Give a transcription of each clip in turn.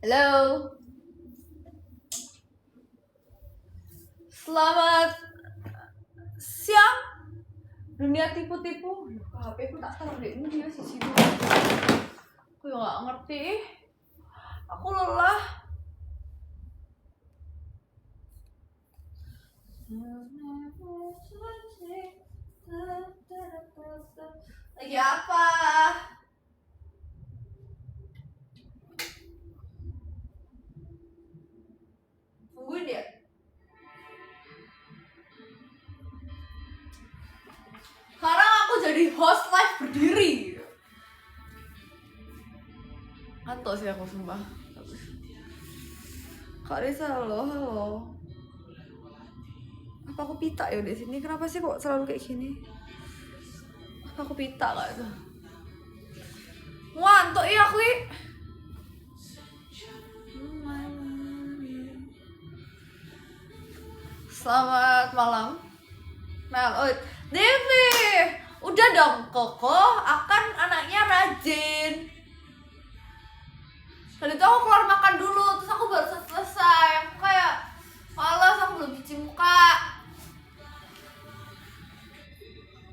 Halo, selamat siang. Dunia tipu-tipu. HP ku tak taruh deh ini dia sisi dulu. Aku ya nggak ngerti. Aku lelah. Lagi apa? Tungguin ya. Sekarang aku jadi host live berdiri. Ngantuk sih aku sumpah. Kak Risa, halo. Apa aku pita ya di sini? Kenapa sih kok selalu kayak gini? Apa aku pita gak itu? Ngantuk ya aku. Selamat malam. Devi, udah dong Koko, akan anaknya rajin. Tadi tuh aku keluar makan dulu, terus aku baru selesai. Aku kayak malas, aku belum cuci muka.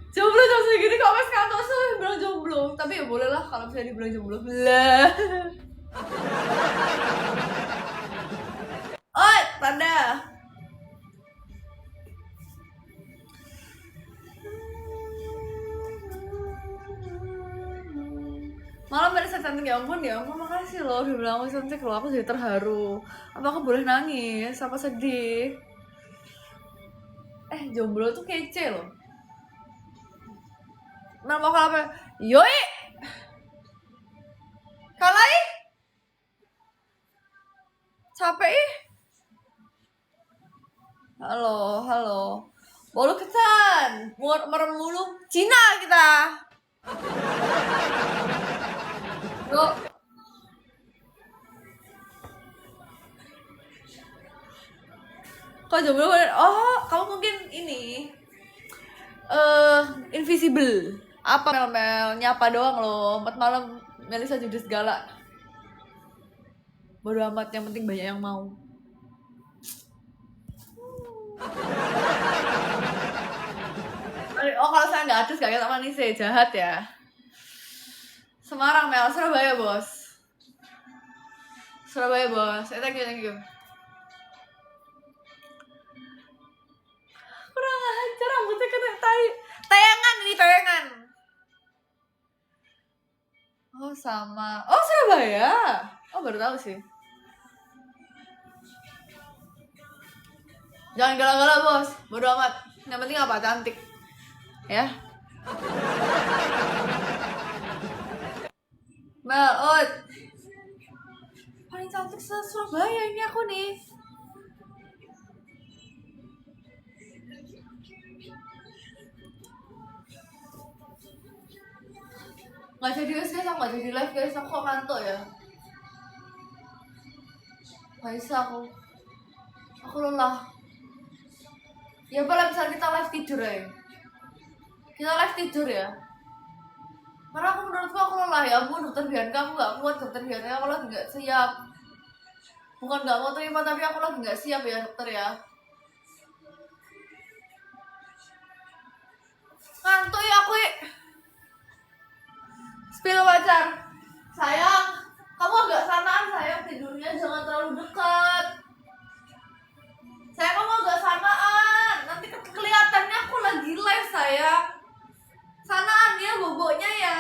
Jomblo jam segini kok mas kantor sih bilang jomblo. Tapi ya boleh lah kalau misalnya dibilang jomblo. Lah. Oi, tanda. Malam dari cantik ya ampun makasih loh udah bilang aku cantik loh, aku jadi terharu. Apa aku boleh nangis? Apa sedih? Jomblo tuh kece loh. Mau kalau apa? Yoi! Kalai? Capek ih? Halo. Bolu ketan, merem mulu. Cina kita. Yuk. Kok jomblo? Oh, kamu mungkin ini invisible. Apa mel nyapa doang loh. 4 malam Melisa judes segala. Bodo amat, yang penting banyak yang mau. Oh, kalau saya nggak adus gak sama nih sih, jahat ya. Semarang, Mel. Surabaya, bos. Thank you. Kurang ajar, rambutnya kena tayangan. Oh, sama. Oh, Surabaya. Oh, baru tahu sih. Jangan galau-galau, bos. Bodo amat. Yang penting apa? Cantik. Ya. Mel, paling cantik se-Surabaya ini aku nih. Nggak jadi guys, aku nggak jadi live guys, aku kok ngantuk ya. Nggak bisa aku lelah. Ya boleh misalnya kita live tidur ya. Karena menurutku aku lelah ya ampun. Dokter Bianca aku nggak kuat, dokter Bianca aku lagi nggak siap. Bukan nggak mau terima tapi aku lagi nggak siap ya dokter ya. Ngantuk ya aku. Spill pacar. Sayang, kamu agak sanaan sayang, tidurnya jangan terlalu dekat. Sayang, kamu agak sanaan. Nanti kelihatannya aku lagi live sayang. Sanaan ya boboknya ya.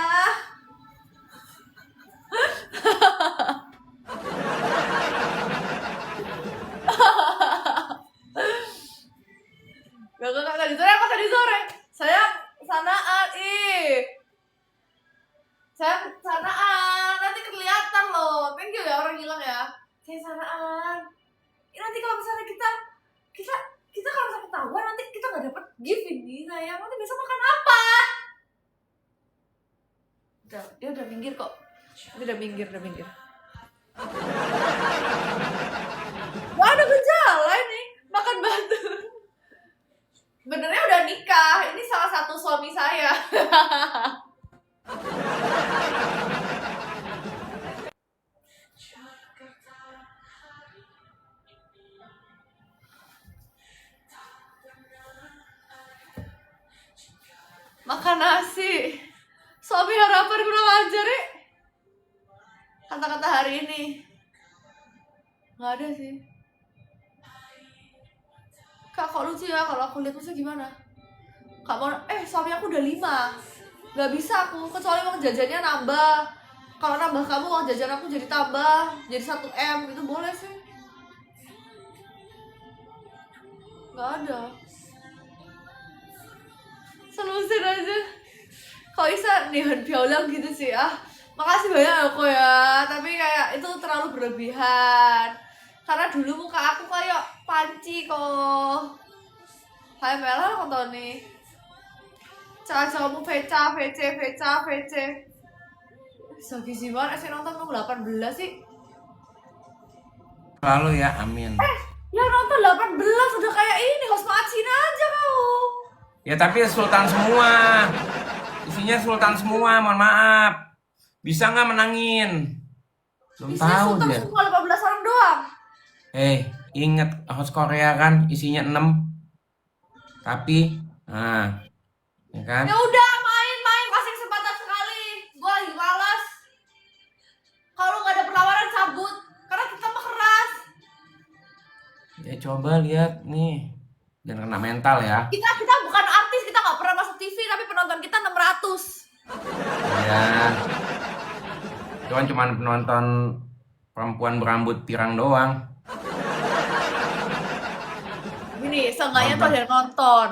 Gak tadi sore. Sayang, sanaan Saya sanaan, nanti kelihatan loh. Thank you ya orang hilang ya. Saya sanaan. Nanti kalau misalnya kita kalau misalnya ketahuan nanti kita nggak dapat gift ini sayang. Nanti besok makan apa? Dia udah minggir kok. Dia udah minggir. Wah, ada gejala ini. Makan batu. Benernya udah nikah. Ini salah satu suami saya. Makan nasi. Suami harapan kurang ajar ya. Kata-kata hari ini. Nggak ada sih. Kak, kok lucu ya kalau aku lihat maksudnya gimana? Kak mau, suami aku udah 5. Nggak bisa aku, kecuali uang jajannya nambah. Kalau nambah kamu uang jajan aku jadi tambah, jadi 1 M, itu boleh sih. Nggak ada. Selusin aja. Kok bisa nihon biolog gitu sih ah. Makasih banyak aku ya, tapi kayak itu terlalu berlebihan. Karena dulu muka aku kayak panci kok. Hai Mela kok nih. Cacamu veca, vece, veca, vece. Sagi Ziman, nonton nomor 18 sih. Selalu ya, amin. Yang nonton 18 udah kayak ini, host Macin aja kau. Ya tapi sultan semua. Isinya sultan semua, mohon maaf. Bisa nggak menangin? Belum Isinya tahu sultan dia. semua 18 orang doang. Inget host Korea kan isinya 6. Tapi, ya kan? Ya udah main kasih kesempatan sekali. Gua lagi malas. Kalau nggak ada perlawanan cabut, karena kita mah keras. Ya coba lihat nih. Jangan kena mental ya. Kita bukan artis, kita nggak pernah masuk TV, tapi penonton kita 600. Ya. Itu kan cuma penonton perempuan berambut pirang doang. Ini seenggaknya tuh ada yang nonton.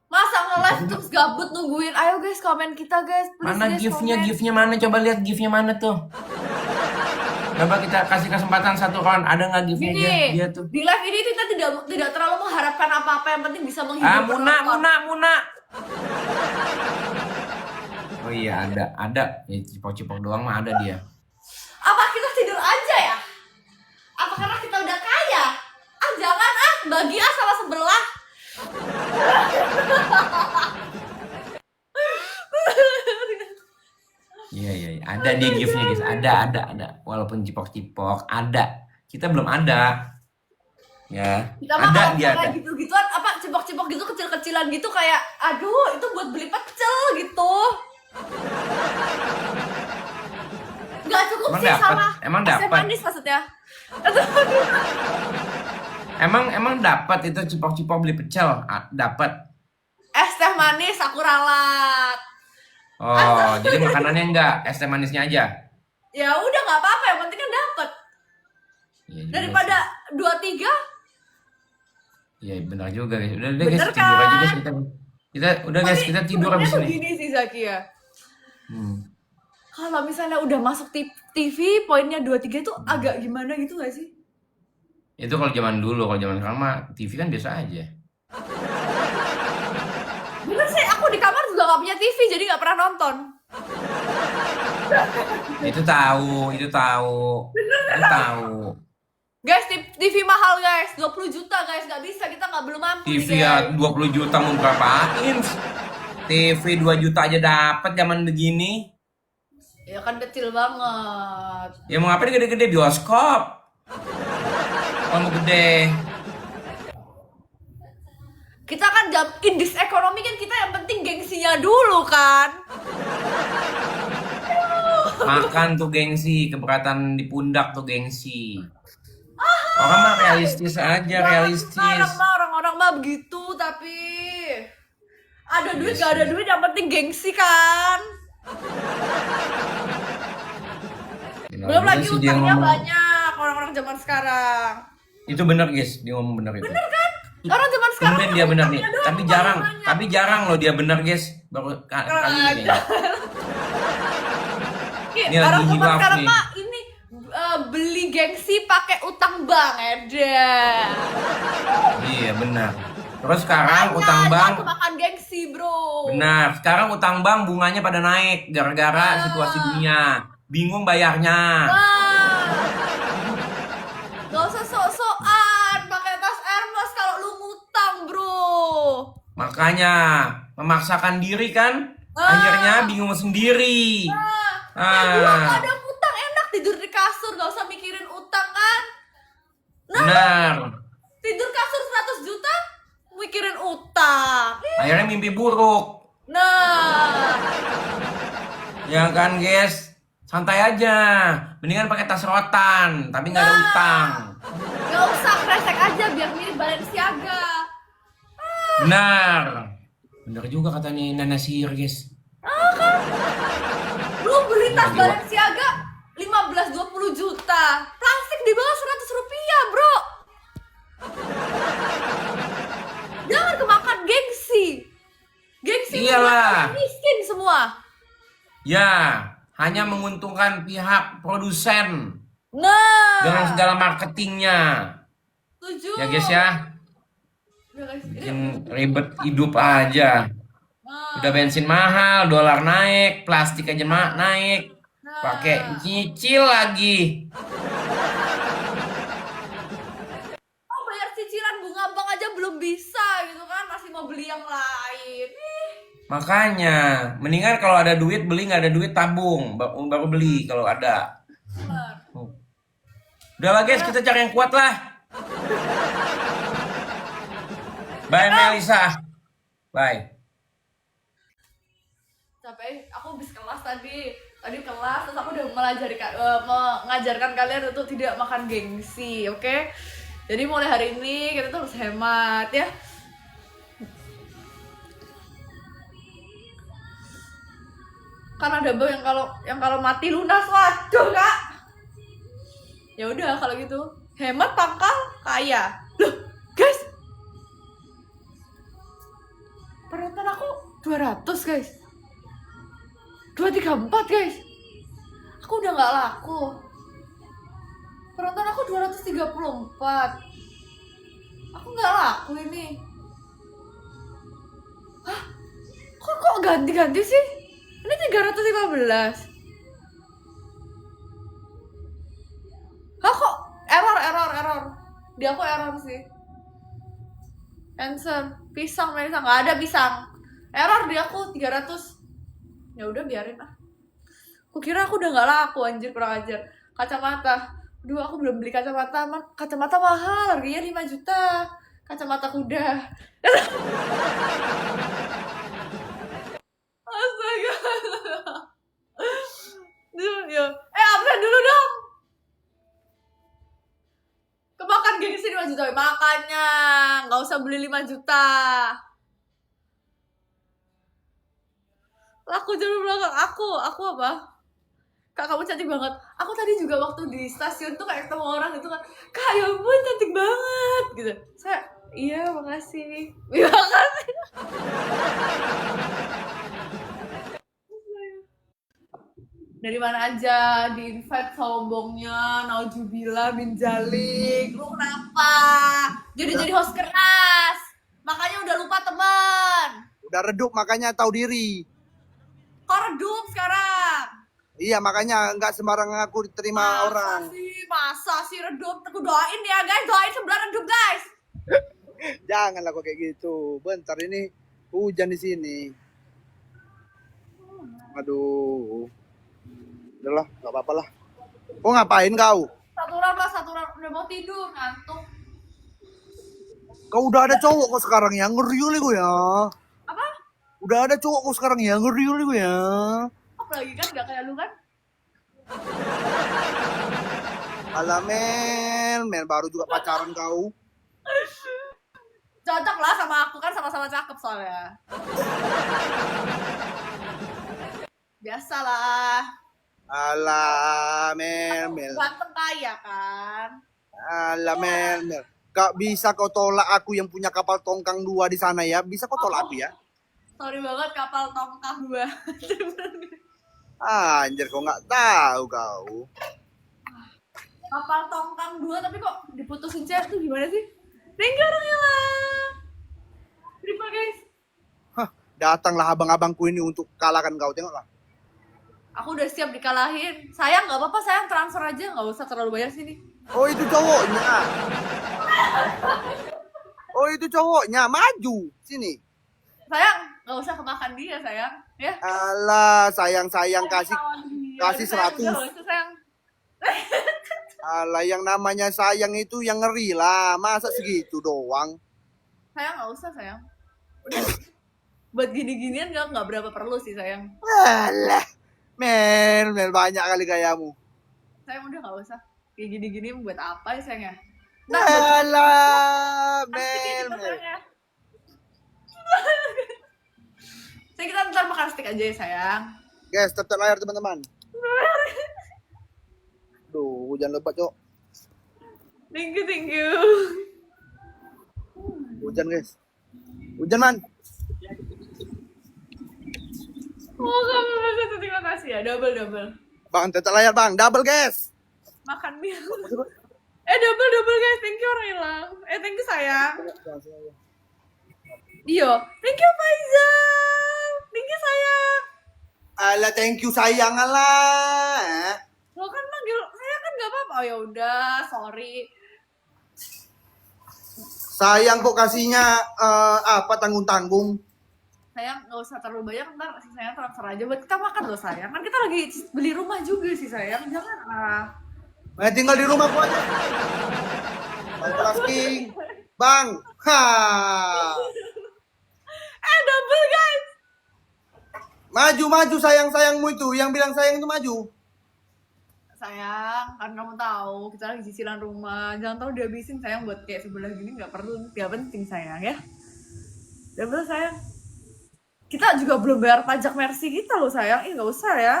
Masa nge-live terus gabut nungguin, ayo guys komen kita guys, please Mana guys, gifnya mana? Coba lihat gifnya mana tuh. Coba kita kasih kesempatan 1 round. Ada nggak gifnya dia tuh? Di live ini kita tidak terlalu mengharapkan apa-apa, yang penting bisa menghibur penonton. Muna. Oh iya ada. Ya cipok-cipok doang mah ada dia. Apa kita tidur aja ya? Apa karena kita udah kaya? Jangan bagi sama sebelah. Iya, ada dia gifnya guys, ada. Walaupun cipok-cipok ada, kita belum ada. Ya, kita mah ada dia ada. Gitu-gituan apa cipok-cipok gitu kecil-kecilan gitu kayak, aduh itu buat beli pecel gitu. Nggak cukup Emang sih dapet? sama Emang es teh dapet? manis maksudnya. Emang dapat itu cipok-cipok beli pecel? Dapat. Es teh manis aku ralat. Oh, jadi makanannya enggak, es teh manisnya aja. Ya udah nggak apa-apa, yang penting kan dapet. Ya, daripada 2-3. Iya benar juga guys. Udah Bener guys, tidur aja guys kita udah guys, kita tidur abis tuh ini. gini sih Zaki ya. Hmm. Kalau misalnya udah masuk TV poinnya 2-3 tuh agak gimana gitu gak sih? Itu kalau zaman dulu, kalau zaman sekarang mah TV kan biasa aja. Bener sih, aku di kamar juga gak punya TV jadi gak pernah nonton. Itu tahu. Guys, TV mahal guys, 20 juta guys, gak bisa, kita gak belum mampu TV nih, ya guys. 20 juta mau berapaan? TV 2 juta aja dapat zaman begini. Ya kan kecil banget. Ya mau ngapain gede-gede bioskop? Kalau mau gede. Kita kan in this ekonomi kan kita yang penting gengsinya dulu kan. Makan tuh gengsi, keberatan di pundak tuh gengsi. Orang mah realistis aja, realistis. Orang mah begitu, tapi ada duit gak ada duit yang penting gengsi kan. Belum lagi utangnya banyak orang-orang zaman sekarang. Itu bener guys, dia ngomong bener itu. Bener kan? Orang zaman sekarang Tumben dia bener nih, doang tapi jarang loh dia bener guys. Baru kali ini. Ini lagi orang zaman hilaf sekarang nih. mah ini beli gengsi pakai utang bank ada. Iya benar. Terus sekarang utang bank. Makan gengsi bro. Benar. Sekarang utang bank bunganya pada naik gara-gara situasi dunia. Bingung bayarnya. Gak usah sok-sokan pakai tas Hermes kalau lu ngutang bro. Makanya memaksakan diri kan. Akhirnya bingung sendiri. Gua gak ada utang, enak tidur di kasur, gak usah mikirin utang kan. Benar. Tidur kasur 100 juta mikirin utang. Akhirnya mimpi buruk. Nah, Ya kan guys, santai aja. Mendingan pakai tas rotan, tapi nggak ada utang. nggak usah kresek aja biar mirip Balenciaga. Benar. Benar juga kata nih Nana Sihir guys. Lu beli tas Lagi, Wak. Balenciaga 15-20 juta. Plastik di bawah 100 rupiah, bro. Jangan kemakan gengsi. Gengsi Iyalah. membuat orang miskin semua. Ya, hanya menguntungkan pihak produsen Nah, dengan segala marketingnya. setuju. Ya guys ya, Udah, guys. Ini- bikin ribet hidup aja. Nah, Udah bensin mahal, dolar naik, plastik aja naik. nah. Pakai cicil lagi. Oh, bayar cicilan bunga bank aja belum bisa gitu kan, masih mau beli yang lain. Ih, Makanya, mendingan kalau ada duit beli, nggak ada duit tabung, baru beli kalau ada. bener. Udah lah guys, kita cari yang kuat lah. Bye Melisa. Bye. Capek, aku habis kelas tadi kelas terus aku udah mengajarkan kalian untuk tidak makan gengsi, oke? Jadi mulai hari ini kita tuh harus hemat ya. Karena ada bang yang kalau mati lunas, waduh kak. Ya udah kalau gitu hemat pangkal kaya. Loh guys, penonton aku 200 guys. 234 guys. Aku udah nggak laku. Penonton aku 234. Aku nggak laku ini. Hah? Kok ganti-ganti sih? Ini 315. Hah kok error. Di aku error sih. Answer pisang Melisa, nggak ada pisang. Error di aku 300. Ya udah biarin ah. Aku kira aku udah nggak laku, anjir kurang ajar. Kacamata. Aduh aku belum beli kacamata. Kacamata mahal, harganya 5 juta. Kacamata kuda. Astaga. Duh, ya. Absen dulu dong. Kemakan gengsi 5 juta. Makanya nggak usah beli 5 juta. Laku jalur belakang aku apa? Kak kamu cantik banget. Aku tadi juga waktu di stasiun tuh kayak ketemu orang gitu kan. Kak ya ampun cantik banget gitu. Saya iya makasih. Iya makasih. Dari mana aja di invite sombongnya Naujubila bin Jalik. Lu kenapa? Jadi host keras. Makanya udah lupa teman. Udah redup makanya tahu diri. Kok redup sekarang? Iya makanya nggak sembarangan aku diterima orang. Masa sih redup? Aku doain ya guys, doain sebelah redup guys. Janganlah kok kayak gitu. Bentar ini hujan di sini. Aduh. Udahlah, nggak apa-apa lah. Kok ngapain kau? Satu round udah mau tidur ngantuk. Kau udah ada cowok kok sekarang ya, ngeriul gue ya. Apa? Udah ada cowok kok sekarang ya, ngeriul gue ya. Apalagi kan gak kayak lu kan? Alah Mel baru juga pacaran kau. Cocok lah sama aku kan sama-sama cakep soalnya. Biasalah. Alah Mel. Ganteng kaya kan? Alah Mel. Gak bisa kau tolak aku yang punya kapal tongkang 2 di sana ya. Bisa kau tolak aku ya? Sorry banget kapal tongkang gue. Anjir kau nggak tahu kau. Kapal tongkang 2 tapi kok diputusin cewek tuh gimana sih? Thank you orangnya lah. Terima guys. Hah, datanglah abang-abangku ini untuk kalahkan kau, tengoklah. Aku udah siap dikalahin. Sayang nggak apa-apa, sayang transfer aja, nggak usah terlalu banyak sini. Oh itu cowoknya. Oh itu cowoknya, maju sini. Sayang, nggak usah kemakan dia sayang, ya. Alah sayang kasih Kasih 100. sayang. Alah yang namanya sayang itu yang ngeri lah, masa segitu doang. Sayang nggak usah sayang. buat gini-ginian nggak berapa perlu sih sayang. Alah, Mel banyak kali gayamu. Sayang udah nggak usah. Kayak gini-gini buat apa ya sayang ya? Nah, buat Alah, stick ya kita Mel. sayang ya. Saya kita ntar makan stick aja ya sayang. Guys, tetap layar teman-teman. Duh, hujan lebat, Cok. Thank you. Hujan, guys. Hujan, Man. Oh, kamu terima kasih ya, double. Bang, tetap layar, Bang. Double, guys. Makan mie. Double guys, thank you orang hilang. Thank you sayang. Iyo, thank you Faizal. Thank you sayang. Alah, thank you sayang alah. Lo kan manggil saya kan nggak apa-apa. Oh ya udah, sorry. Sayang kok kasihnya apa tanggung-tanggung. Sayang nggak usah terlalu banyak, ntar si sayang transfer aja buat kita makan loh sayang. Kan kita lagi beli rumah juga sih sayang. Jangan Tinggal di rumah gua aja. Bang Kelas King. Bang. Ha. Double guys. Maju sayang-sayangmu itu. Yang bilang sayang itu maju. Sayang, kan kamu tahu kita lagi cicilan rumah. Jangan tahu dihabisin sayang buat kayak sebelah gini nggak perlu, nggak penting sayang ya. Double sayang. Kita juga belum bayar pajak Mercy kita loh sayang. Nggak usah ya.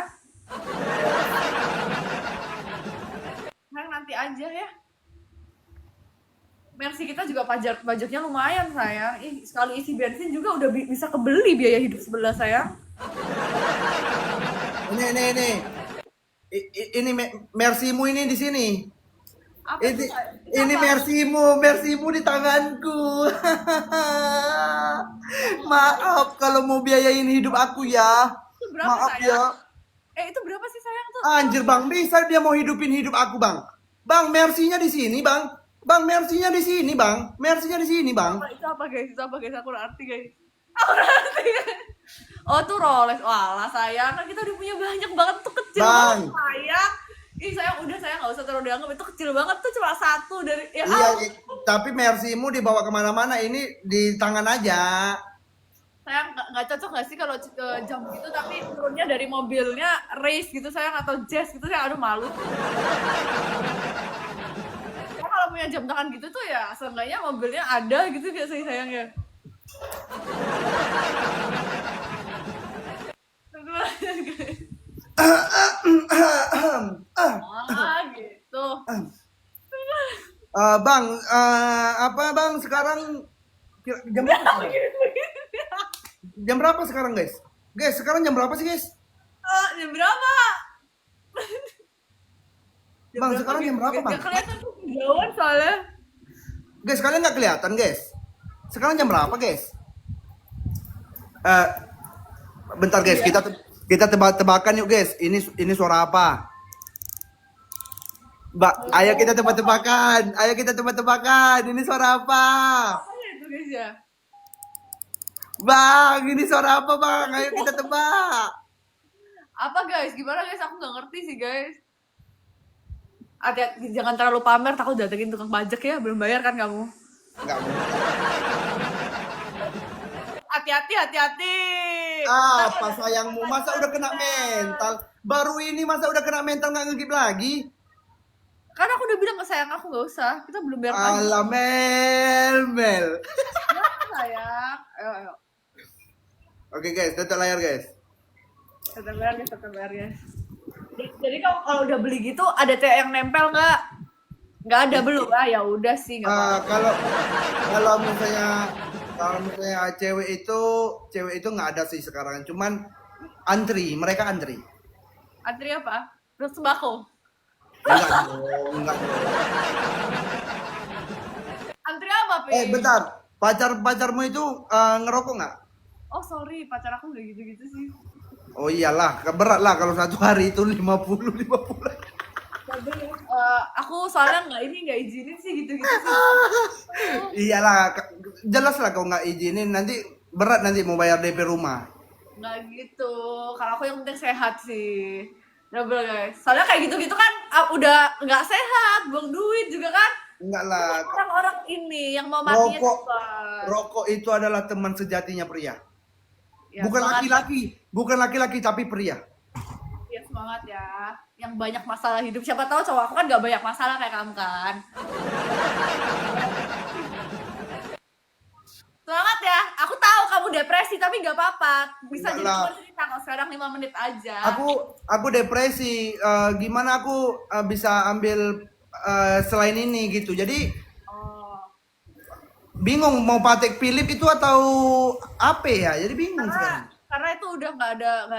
Sayang nanti aja ya. Mercy kita juga pajaknya lumayan sayang. Sekali isi bensin juga udah bisa kebeli biaya hidup sebelah sayang. Ini. Ini Mercy-mu ini di sini. Apa Ini Mercy-mu di tanganku. Maaf kalau mau biayain hidup aku ya. Itu berapa, Maaf sayang? ya. Itu berapa sih sayang tuh? Anjir Bang, bisa dia mau hidupin hidup aku Bang. Bang, Mercy-nya di sini Bang. Bang, Mercy-nya di sini Bang. Mercy-nya di sini Bang. Itu apa guys? Aku ngerti guys. Aku ngerti guys. Oh tuh Rolex. Walah sayang, kan kita udah punya banyak banget tuh kecil Bang. banget sayang. Sayang udah sayang nggak usah terlalu dianggap itu kecil banget tuh cuma satu dari ya. Iya, tapi Mercy-mu dibawa kemana-mana ini di tangan aja. Sayang nggak cocok nggak sih kalau jam gitu tapi turunnya dari mobilnya race gitu sayang atau jazz gitu sayang, aduh malu. Kalau punya jam tangan gitu tuh ya seenggaknya mobilnya ada gitu gak sih sayang ya. Gitu. Bang, apa Bang sekarang jam berapa? Jam berapa sekarang guys? Guys, sekarang jam berapa sih guys? Jam berapa? Bang, sekarang jam berapa Bang? Gak kelihatan tuh jauhan soalnya. Guys, kalian nggak kelihatan guys? Sekarang jam berapa guys? Bentar guys, kita tebak-tebakan yuk guys. Ini suara apa? Ayo kita tebak-tebakan. Ini suara apa? Apa ya itu guys ya? Bang, ini suara apa Bang? Ayo kita tebak. Apa guys? Gimana guys? Aku nggak ngerti sih guys. Hati-hati, jangan terlalu pamer, takut datengin tukang pajak ya, belum bayar kan kamu? Enggak. Hati-hati. Apa sayangmu? Masa udah kena mental? Baru ini masa udah kena mental nggak ngegip lagi? Kan aku udah bilang ke sayang aku nggak usah, kita belum bayar pajak. Alah Mel. Ya sayang, ayo. Oke guys, tetap layar guys. Tetap bayar guys. Jadi kalau udah beli gitu ada cewek yang nempel nggak? Nggak ada belum lah, ya udah sih nggak apa-apa. Kalau misalnya cewek itu nggak ada sih sekarang, cuman mereka antri. Antri apa? Terus sembako. Enggak. Antri apa, Pi? Bentar. Pacarmu itu ngerokok nggak? Oh, sorry, pacar aku nggak gitu-gitu sih. Oh iyalah, berat lah kalau satu hari itu 50. Aku soalnya nggak izinin sih gitu-gitu sih. Iyalah, jelas lah kau nggak izinin, nanti berat nanti mau bayar DP rumah. Nggak gitu. Kalau aku yang penting sehat sih. Double guys. Soalnya kayak gitu-gitu kan udah nggak sehat, buang duit juga kan. Enggak lah. Orang-orang ini yang mau matinya cepat. Rokok itu adalah teman sejatinya pria. Ya, Bukan semangat. laki-laki tapi pria. Ya semangat ya. Yang banyak masalah hidup. Siapa tahu cowok aku kan gak banyak masalah kayak kamu kan. Semangat ya. Aku tahu kamu depresi tapi gak apa-apa. Bisa Enggak jadi lah. teman cerita kok sekarang 5 menit aja. Aku depresi. Gimana aku bisa ambil selain ini gitu. Jadi Oh. bingung mau patek Philip itu atau apa ya? Jadi bingung sekarang. Karena itu udah nggak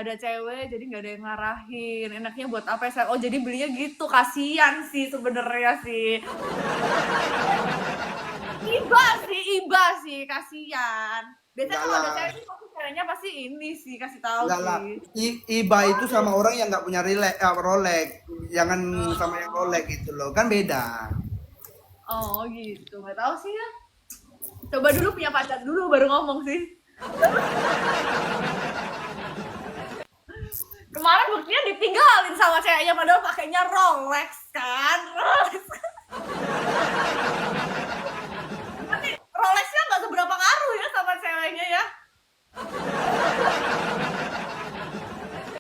ada cewek, jadi nggak ada yang ngarahin. Enaknya buat apa ya? Oh jadi belinya gitu, kasihan sih sebenarnya sih. Iba sih, kasihan. Biasanya kalau ada cewek itu ceweknya pasti ini sih kasih tahu Enggak lah. sih. Iba itu sama orang yang nggak punya Rolex. Jangan sama yang Rolex gitu loh. Kan beda. Oh gitu, nggak tahu sih ya. Coba dulu punya pacar dulu baru ngomong sih. Kemarin buktinya ditinggalin sama ceweknya padahal pakainya Rolex kan. Rolex. Tapi Rolexnya nggak seberapa ngaruh ya sama ceweknya ya.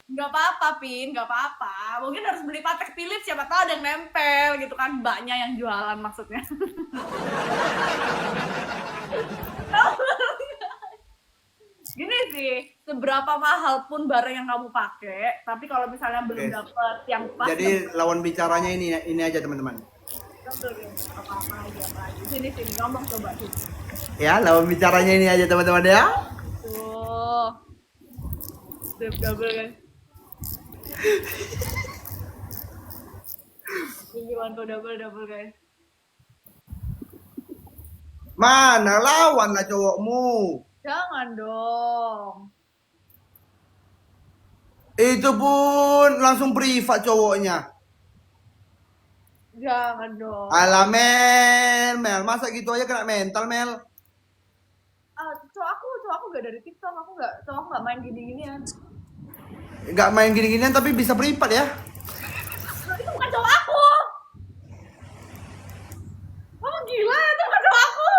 Nggak apa-apa, Pin, nggak apa-apa. Mungkin harus beli Patek Philippe, siapa tahu ada yang nempel gitu kan, mbaknya yang jualan maksudnya. Gini sih, seberapa mahal pun barang yang kamu pakai, tapi kalau misalnya belum Oke. dapet yang pas, Jadi lawan bicaranya ini aja teman-teman. apa-apa aja. Sini ngomong coba sih. Ya, lawan bicaranya ini aja teman-teman ya. Tuh, double guys. Ini wanto double guys. Mana lawan lah cowokmu. Jangan dong. Itu pun langsung privat cowoknya. Jangan dong. Alah Mel, masa gitu aja kena mental Mel. Cowok aku gak dari TikTok, cowok aku gak main gini-ginian. Gak main gini-ginian tapi bisa privat ya. Itu bukan cowok aku. Kamu gila ya, itu bukan cowok aku.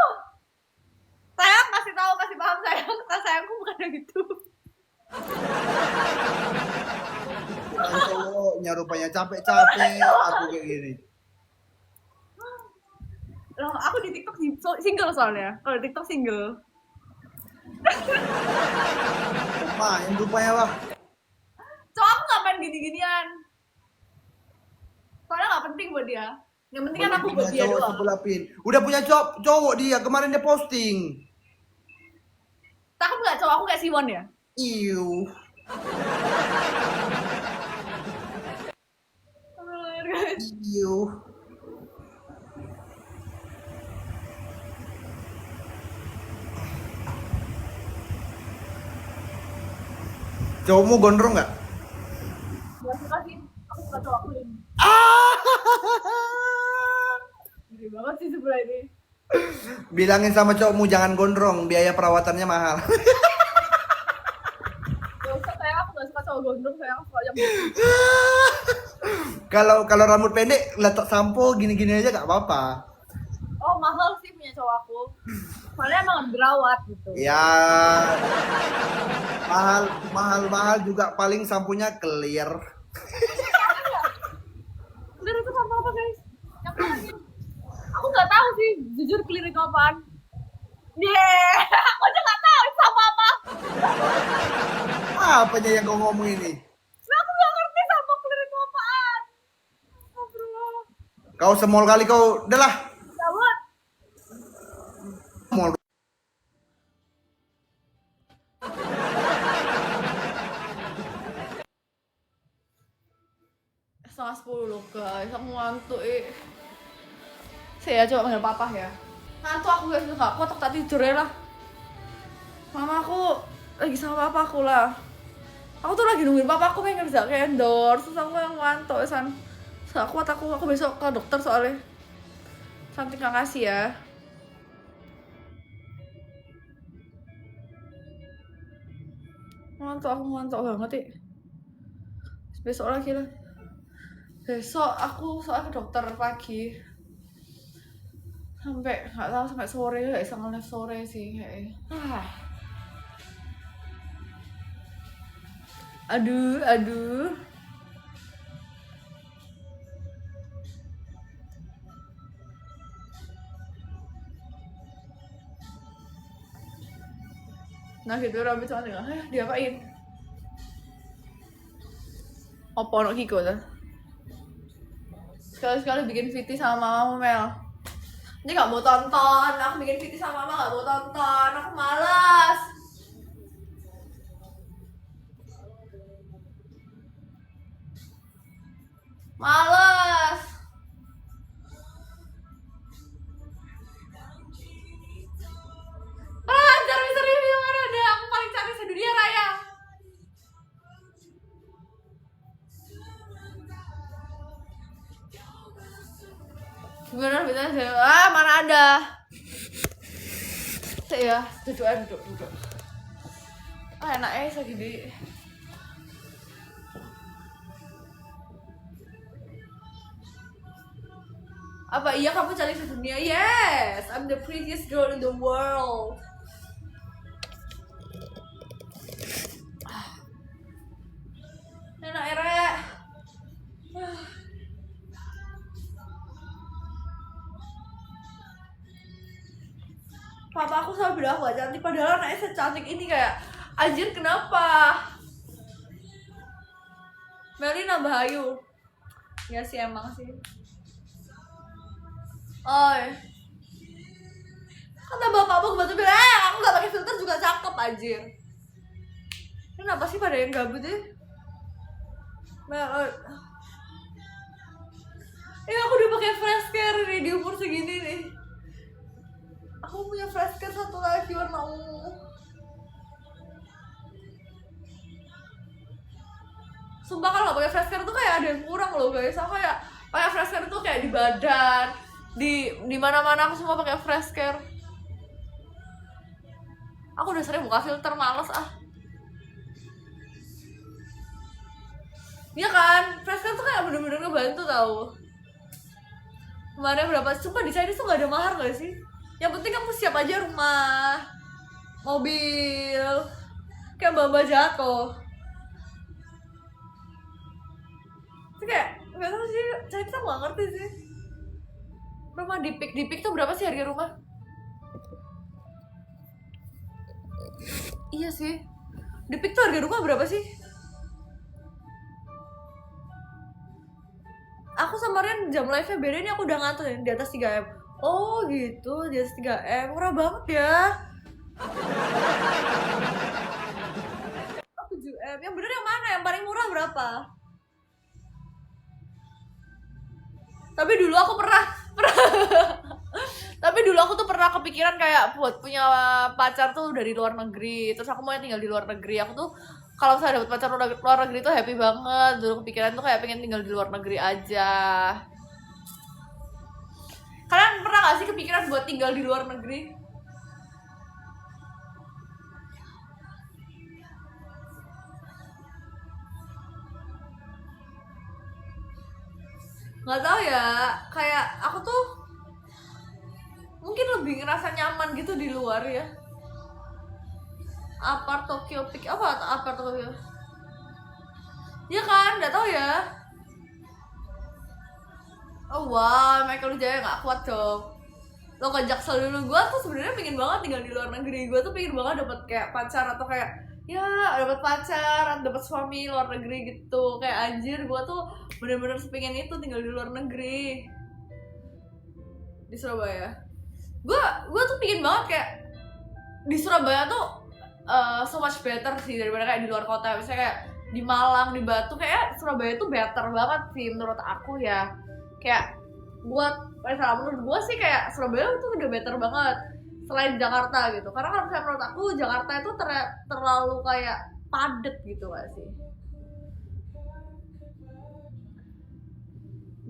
Sayang kasih paham sayangku bukan yang itu. Cowoknya rupanya capek-capek aku kayak gini. Loh, aku di TikTok single soalnya. Kalau di TikTok single. Main rupanya lah. Cowok aku gak main gini-ginian. Soalnya gak penting buat dia. Yang penting kan aku buat dia Cowok doang. sebelah Pin. Udah punya cowok dia, kemarin dia posting. Takut gak cowok aku kayak Siwon ya? Iu. Iu. Cowokmu gondrong nggak? Gak suka sih. Aku suka cowok aku ini. Gede banget sih sebelah ini. Bilangin sama cowokmu jangan gondrong, biaya perawatannya mahal. Gak usah, aku gak suka cowok gondrong, aku suka yang Kalau rambut pendek letak sampo gini-gini aja nggak apa-apa. oh mahal sih punya cowok aku. Soalnya emang berawat gitu. Ya mahal juga paling sampunya clear. Clear itu sama apa guys? Yang mana sih? Aku nggak tahu sih, jujur clear itu apaan. Aku aja nggak tahu itu apa. Apanya yang kau ngomong ini? Nah, aku nggak ngerti sama clear itu apaan. Oh bro. Kau semol kali kau, udah lah. Gawat. Mall. Setengah 10 loh guys, aku ngantuk Saya coba panggil papa ya. Ngantuk aku guys, nggak kuat, tak tidur ya lah. Mama aku lagi sama papa aku lah. Aku tuh lagi nungguin papa aku pengen kerja ke endorse, terus aku yang ngantuk san. Nggak kuat aku besok ke dokter soalnya. Santik kasih ya. Aku ngantuk banget besok lagi lah. Besok aku soalnya ke dokter pagi sampai nggak tahu sampai sore, nggak bisa nge-live sore sih kayaknya. Aduh. Nah gitu Robby cuma tinggal, diapain? Apa no Kiko tuh? Sekali-sekali bikin VT sama mamamu Mel. Ini gak mau tonton, aku bikin VT sama mama gak mau tonton, aku malas. Males. Cari misteri di mana ada? Aku paling cantik sedunia raya. Gimana bisa? Mana ada? Ya, duduk. Enak segini. Apa iya kamu cantik sedunia? Yes, I'm the prettiest girl in the world. Enak ere. Papa aku selalu bilang aku gak cantik, padahal anaknya secantik ini kayak anjir kenapa? Meli nambah ayu. Ya sih emang sih. Oi. Kata bapakmu kebetulan bilang, aku gak pakai filter juga cakep anjir. Kenapa sih pada yang gabut ya? Aku udah pakai fresh care nih di umur segini nih. Aku punya fresh care satu lagi warna ungu. Sumpah kalau pakai fresh care tuh kayak ada yang kurang loh guys. Aku kayak pakai fresh care tuh kayak di badan, di mana-mana aku semua pakai fresh care. Aku udah sering buka filter, males ah. Iya kan, fresh care tuh kayak bener-bener ngebantu tau. Kemarin berapa? Sumpah di Chinese tuh gak ada mahar gak sih? Yang penting kamu siap aja rumah, mobil, kayak mbak-mbak jatuh. Itu kayak, gak tau sih, Chinese aku gak ngerti sih. Rumah di Peak tuh berapa sih harga rumah? Iya sih, di Peak tuh harga rumah berapa sih? Aku sama Rian jam live-nya beda nih, aku udah ngantuk ya, di atas 3M. Oh gitu, di atas 3M, murah banget ya. Aku 7M, yang bener yang mana? Yang paling murah berapa? Tapi dulu aku Tapi dulu aku tuh pernah kepikiran kayak buat punya pacar tuh dari luar negeri. Terus aku mau tinggal di luar negeri. Aku tuh kalau misalnya dapet pacar luar negeri tuh happy banget. Dulu kepikiran tuh kayak pengen tinggal di luar negeri aja. Kalian pernah gak sih kepikiran buat tinggal di luar negeri? Gak tau ya, kayak aku tuh mungkin lebih ngerasa nyaman gitu di luar ya. Apart Tokyo Peak, apa apart Tokyo? Ya kan, gak tau ya. Oh wow, Michael Wijaya gak kuat dong. Lo ke Jaksel dulu, gue tuh sebenarnya pengen banget tinggal di luar negeri. Gue tuh pengen banget dapet kayak pacar atau kayak ya dapet pacar, dapet suami luar negeri gitu. Kayak anjir, gue tuh bener-bener sepingin itu tinggal di luar negeri. Di Surabaya. Gue tuh pengen banget kayak di Surabaya tuh so much better sih daripada kayak di luar kota. Misalnya kayak di Malang, di Batu, kayak Surabaya tuh better banget sih menurut aku ya. Kayak menurut gue sih kayak Surabaya tuh udah better banget selain Jakarta gitu. Karena kalau misalnya menurut aku Jakarta itu terlalu kayak padet gitu gak sih?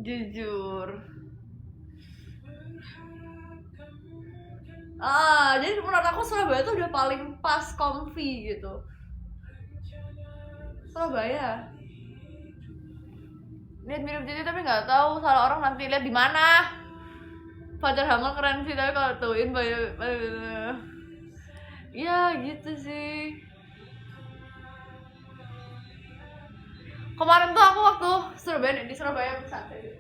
Jujur. Jadi menurut aku Surabaya tuh udah paling pas comfy gitu. Surabaya. Lihat mirip jadi tapi nggak tahu salah orang nanti lihat di mana. Pacar Hamal keren sih tapi kalau tuin ya gitu sih. Kemarin tuh aku waktu Surabaya di Surabaya santai.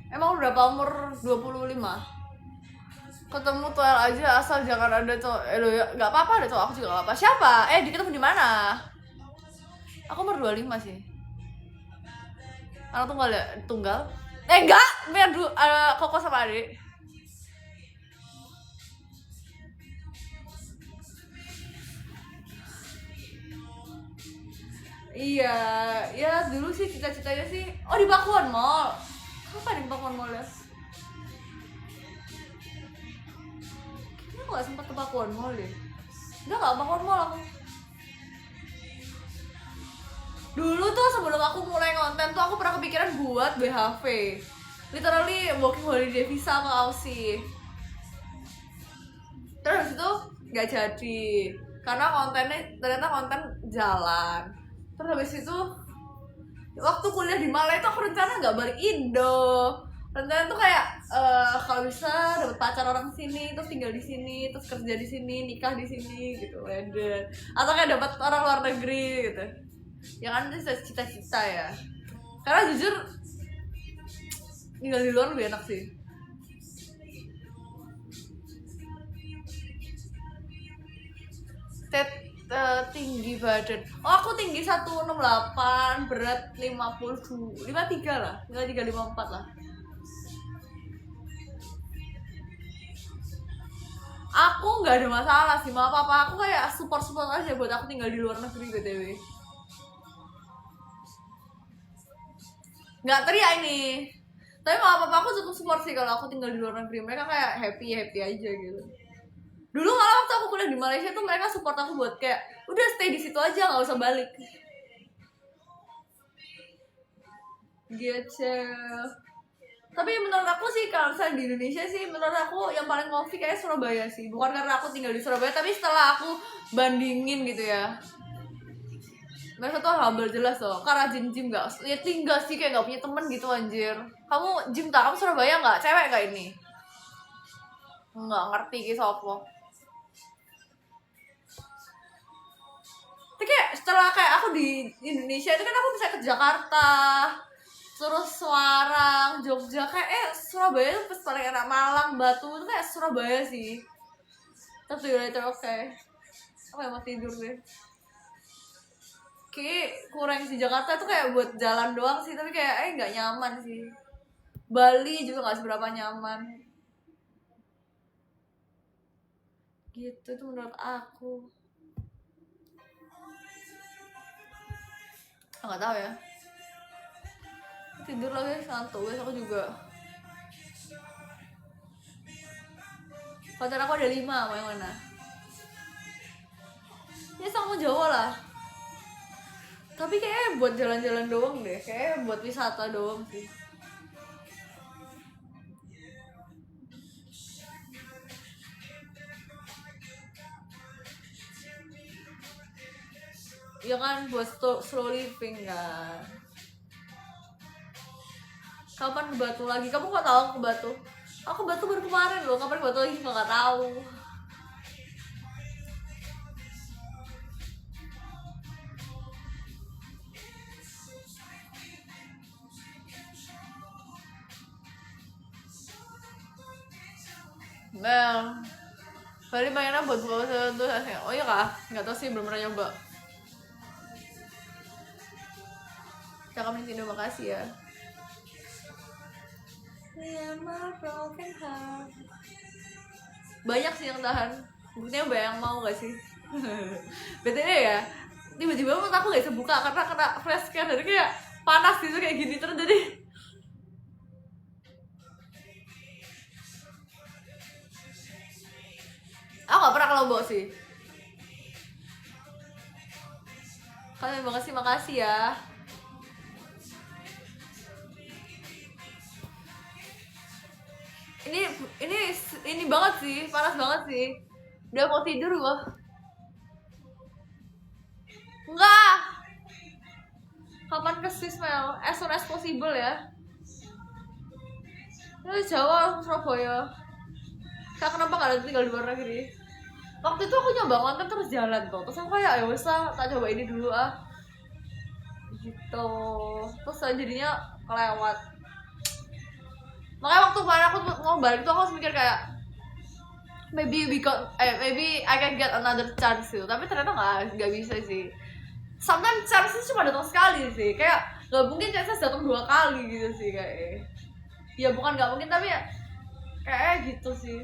Emang berapa umur 25? Ketemu toel aja asal jangan ada tuh. Ya nggak apa-apa deh tuh, aku juga nggak apa. Siapa? Ketemu di mana? Aku umur 25 sih. Anak tunggal ya? Tunggal? Enggak, biar dulu Koko sama adik. Iya, ya dulu sih cita-citanya sih. Oh, di Pakuan Mall. Apa di Pakuan Mall ya? Kayaknya aku gak sempat ke Pakuan Mall deh. Udah gak Pakuan Mall aku. Dulu tuh sebelum aku mulai konten tuh aku pernah kepikiran buat BHV. Literally working holiday visa ke Aussie. Terus itu gak jadi karena kontennya ternyata konten jalan. Terus habis itu waktu kuliah di Malaysia itu aku rencana nggak balik Indo. Rencana tuh kayak kalau bisa dapet pacar orang sini, terus tinggal di sini, terus kerja di sini, nikah di sini gitu, leder. Atau kayak dapat orang luar negeri gitu. Ya kan itu cita-cita ya. Karena jujur tinggal di luar lebih enak sih. Tinggi badan. Oh, aku tinggi 168, berat 53 lah. 53 54 lah. Aku nggak ada masalah sih, mau apa-apa. Aku kayak support aja buat aku tinggal di luar negeri BTW. Nggak teriak ini. Tapi mau apa-apa aku cukup support sih kalau aku tinggal di luar negeri. Mereka kayak happy aja gitu. Dulu malah waktu aku kuliah di Malaysia tuh mereka support aku buat kayak udah stay di situ aja, nggak usah balik. Gitu. Tapi menurut aku sih kalau misalnya di Indonesia sih menurut aku yang paling ngopi kayak Surabaya sih. Bukan karena aku tinggal di Surabaya, tapi setelah aku bandingin gitu ya. Mereka tuh humble jelas loh. Karena gym gak, ya tinggal sih kayak gak punya temen gitu anjir. Kamu gym tak? Kamu Surabaya gak? Cewek gak ini? Nggak ngerti gitu apa. Tapi kayak setelah kayak aku di Indonesia itu kan aku bisa ke Jakarta, terus Semarang, Jogja, kayak Surabaya itu pas paling enak. Malang, Batu itu kayak Surabaya sih. Terus juga oke. Aku yang mau tidur deh. Kayak kurang di Jakarta tuh kayak buat jalan doang sih, tapi kayak nggak nyaman sih. Bali juga nggak seberapa nyaman. Gitu tuh menurut aku. Nggak tahu ya. Tidur lagi santai guys, aku juga. Pacar aku ada 5, mau yang mana? Ya sama Jawa lah. Tapi kayaknya buat jalan-jalan doang deh, kayak buat wisata doang sih. Ya kan buat slow living kan. Kapan ke Batu lagi? Kamu kok tahu ke Batu? Aku ke Batu baru kemarin loh. Kapan ke Batu lagi nggak tahu. Mel, Bali mainnya buat buka puasa tuh. Oh iya kah? Nggak tahu sih, belum pernah nyoba. Cakap Nintendo, makasih ya. Banyak sih yang tahan. Buktinya banyak yang mau gak sih? BTW ya, tiba-tiba menurut aku gak bisa buka karena kena flash scan. Jadi kayak panas gitu kayak gini terus jadi aku gak pernah kalau bawa sih. Kalian makasih ya. Ini banget sih, panas banget sih. Udah mau tidur gua. Enggak. Kapan ke Swiss Mel? As soon as possible ya. Ini Jawa, Surabaya. Kak kenapa kalian tinggal di luar negeri? Waktu itu aku nyoba konten terus jalan tuh, terus aku kayak ya wes lah, tak coba ini dulu gitu. Terus jadinya kelewat. Makanya waktu kemarin aku mau balik tuh aku harus mikir kayak maybe I can get another chance gitu. Tapi ternyata nggak bisa sih. Sometimes chance cuma datang sekali sih, kayak nggak mungkin chance datang 2 kali gitu sih kayak. Ya bukan nggak mungkin tapi ya kayak gitu sih.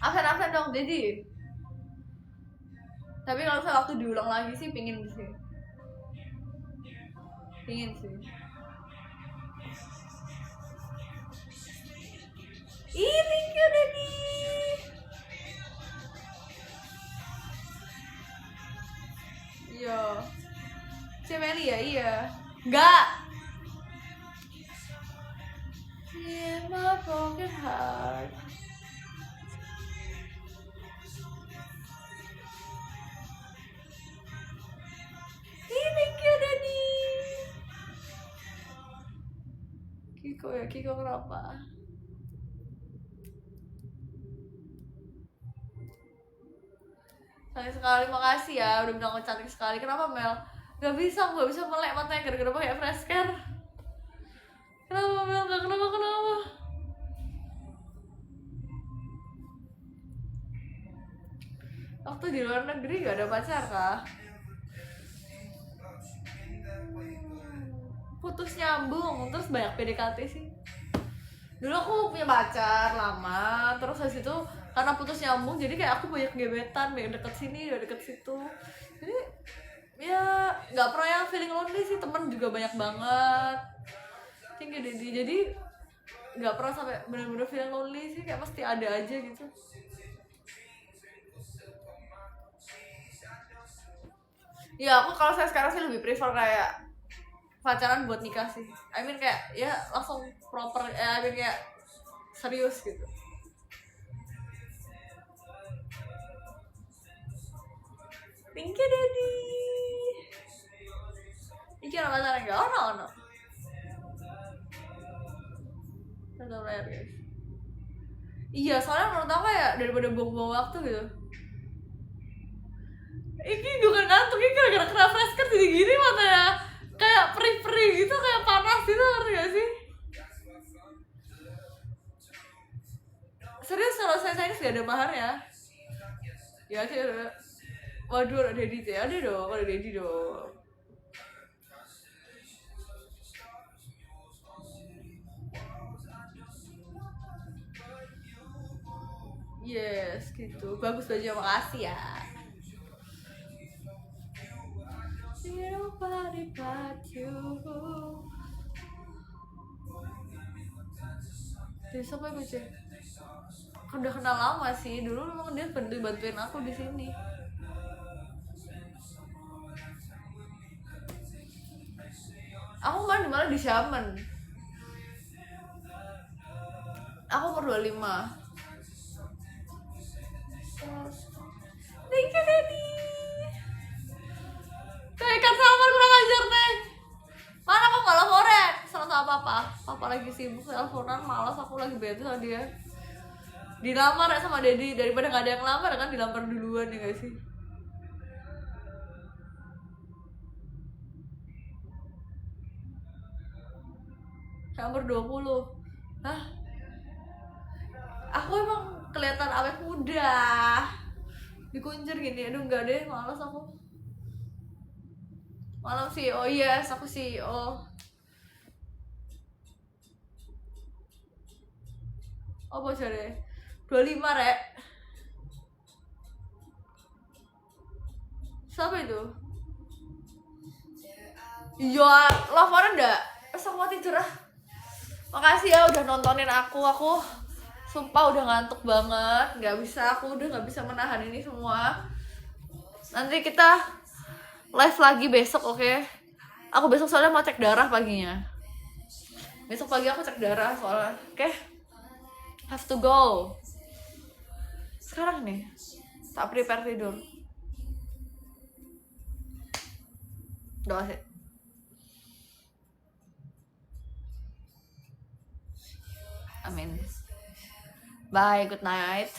Absen dong jadi. Tapi kalau misalnya waktu diulang lagi sih pingin sih. Ih, thank you Dedi. Iya. Cemeli ya, iya. Enggak. In my broken heart. Thank you Dedi. Kiko kenapa? Sayang sekali, makasih ya udah bilang aku cantik sekali. Kenapa Mel? Gak bisa melek matanya gara-gara pakai fresh care. Kenapa Mel? Gak kenapa? Waktu di luar negeri gak ada pacar kah? Putus nyambung, terus banyak PDKT sih. Dulu aku punya pacar lama, terus habis itu karena putus nyambung jadi kayak aku banyak gebetan, banyak deket sini, banyak deket situ. Jadi ya nggak pernah yang feeling lonely sih, teman juga banyak banget. Tinggi Dedi, jadi nggak pernah sampai benar-benar feeling lonely sih, kayak pasti ada aja gitu. Ya aku kalau saya sekarang sih lebih prefer kayak pacaran buat nikah sih. I mean kayak ya langsung proper, I mean kayak serius gitu. Thank you Daddy. Iki ada pacaran enggak? Ono. Satu layar guys. Iya, soalnya menurut aku ya daripada buang-buang waktu gitu. Iki bukan ngantuk, ini gara-gara kena fresh care jadi gini matanya. Kayak perih-perih gitu, kayak panas gitu, ngerti gak sih? Serius kalau saya ini gak ada mahar ya? Ya sih ada. Waduh ada Dedi tuh ya, ada dong, ada Dedi dong. Yes, gitu. Bagus baju, makasih ya. Nobody but you. Jadi siapa ya baju? Udah kenal lama sih, dulu memang dia bantuin aku di sini. Aku malah di Shaman. Aku umur 25. Thank you Daddy. Ikan salmon kurang ajar Neng. Mana aku gak laporan sama papa lagi sibuk teleponan, malas, aku lagi bete sama dia. Dilamar ya sama Dedi, daripada gak ada yang lamar kan dilamar duluan ya gak sih? Umur 20. Hah? Aku emang kelihatan awet muda. Dikunjur gini, aduh enggak deh, malas aku. Malam CEO, yes, aku CEO. Oh bocor deh 25 rek. Siapa itu? Iya, laporan enggak? Aku mau tidur ah. Makasih ya udah nontonin aku sumpah udah ngantuk banget. Aku udah gak bisa menahan ini semua. Nanti kita live lagi besok, oke? Aku besok soalnya mau cek darah paginya. Besok pagi aku cek darah soalnya, oke? Have to go. Sekarang nih, tak prepare tidur. Doa sih. Amin. Bye, good night.